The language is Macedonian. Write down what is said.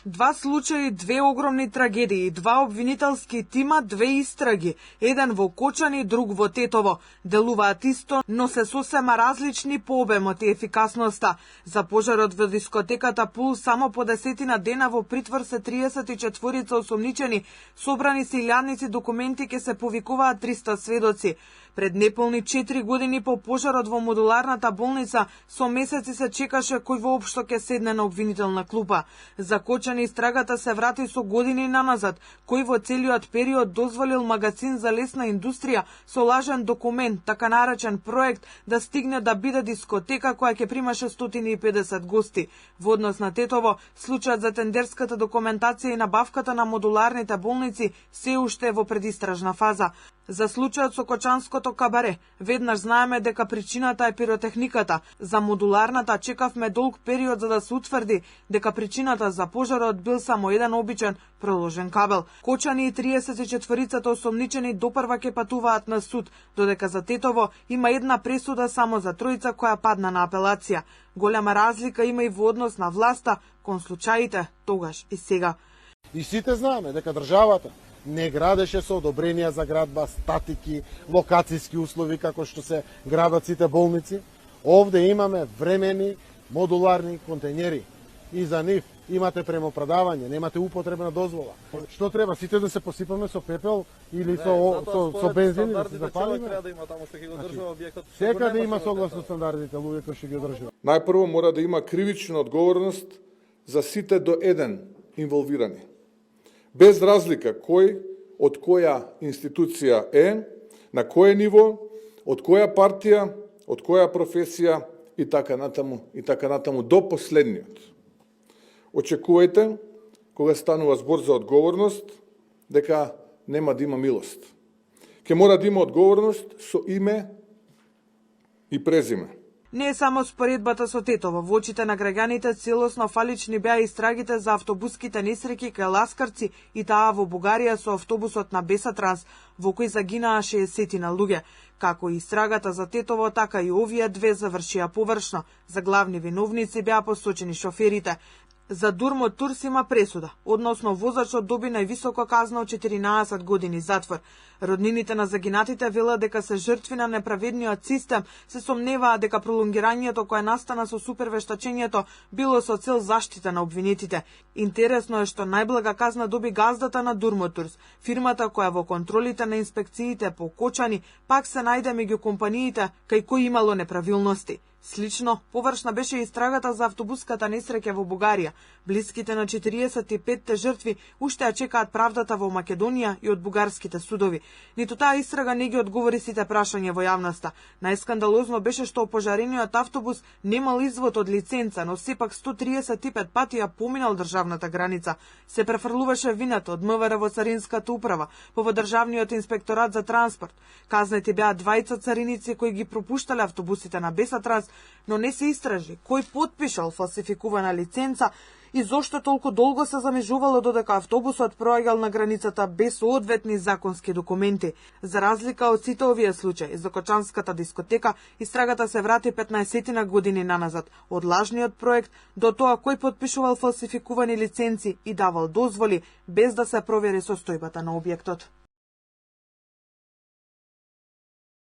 Два случаи, две огромни трагедии, два обвинителски тима, две истраги, еден во Кочани, друг во Тетово. Делуваат исто, но се сосема различни по обемот и ефикасноста. За пожарот во дискотеката Пул само по 10 дена во притвор се 34 осомничени, собрани се илјадници документи, ке се повикуваат 300 сведоци. Пред неполни 4 години по пожарот во модуларната болница со месеци се чекаше кој воопшто ќе седне на обвинителна клупа. За Кочани истрагата се врати со години наназад, кој во целиот период дозволил магазин за лесна индустрија со лажен документ, така наречен проект, да стигне да биде дискотека која ќе примаше 150 гости. Во однос на Тетово, случајот за тендерската документација и набавката на модуларните болници се уште е во предистражна фаза. За случајот со Кочанското кабаре, веднаш знаеме дека причината е пиротехниката. За модуларната чекавме долг период за да се утврди дека причината за пожарот бил само еден обичен проложен кабел. Кочани и 34 осомничени допрва ќе патуваат на суд, додека за Тетово има една пресуда само за тројца која падна на апелација. Голема разлика има и во однос на власта кон случаите тогаш и сега. И сите знаеме дека државата не градеше со одобренија за градба, статики, локацијски услови како што се градат сите болници. Овде имаме времени модуларни контејнери и за нив имате премопродавање, немате употребна дозвола. Што треба, сите да се посипаме со пепел или со бензин и да се запалиме? Секаде има согласно стандардите луѓе кои што ги одржуваат. Најпрво мора да има кривична одговорност за сите до еден инволвирани. Без разлика кој од која институција е, на кое ниво, од која партија, од која професија и така натаму до последниот. Очекувајте, кога станува збор за одговорност, дека нема да има милост. Ке мора да има одговорност со име и презиме. Не е само споредбата со Тетово. Во очите на граѓаните целосно фалични беа истрагите за автобуските несреќи кај Ласкарци и таа во Бугарија со автобусот на Бесатранс, во кој загинаа 60 луѓе. Како и истрагата за Тетово, така и овие две завршија површно. За главни виновници беа посочени шоферите. За Дурмот Турс има пресуда, односно возачот доби највисока казна од 14 години затвор. Роднините на загинатите велат дека се жртви на неправедниот систем, се сомневаат дека пролонгирањето кое настана со супервештачењето било со цел заштита на обвинетите. Интересно е што најблага казна доби газдата на Дурмот Турс, фирмата која во контролите на инспекциите по Кочани пак се најде меѓу компаниите кај кои имало неправилности. Слично, површна беше истрагата за автобуската несреќа во Бугарија. Блиските на 45 жртви уште ја чекаат правдата во Македонија и од бугарските судови. Ниту таа истрага не ги одговори сите прашања во јавноста. Најскандалозно беше што опожарениот автобус немал извод од лиценца, но сепак 135 пати ја поминал државната граница. Се префрлуваше вината од МВР во Царинската управа, во Државниот инспекторат за транспорт. Казнети беа двајца цариници кои ги пропуштале автобусите на Бесатранс, но не се истражи кој потпишал фалсификувана лиценца и зошто толку долго се замежувало додека автобусот проаѓал на границата без одветни законски документи. За разлика од сите овие случаи, за Кочанската дискотека истрагата се врати 15 години наназад, од лажниот проект до тоа кој потпишувал фалсификувани лиценци и давал дозволи без да се провери состојбата на објектот.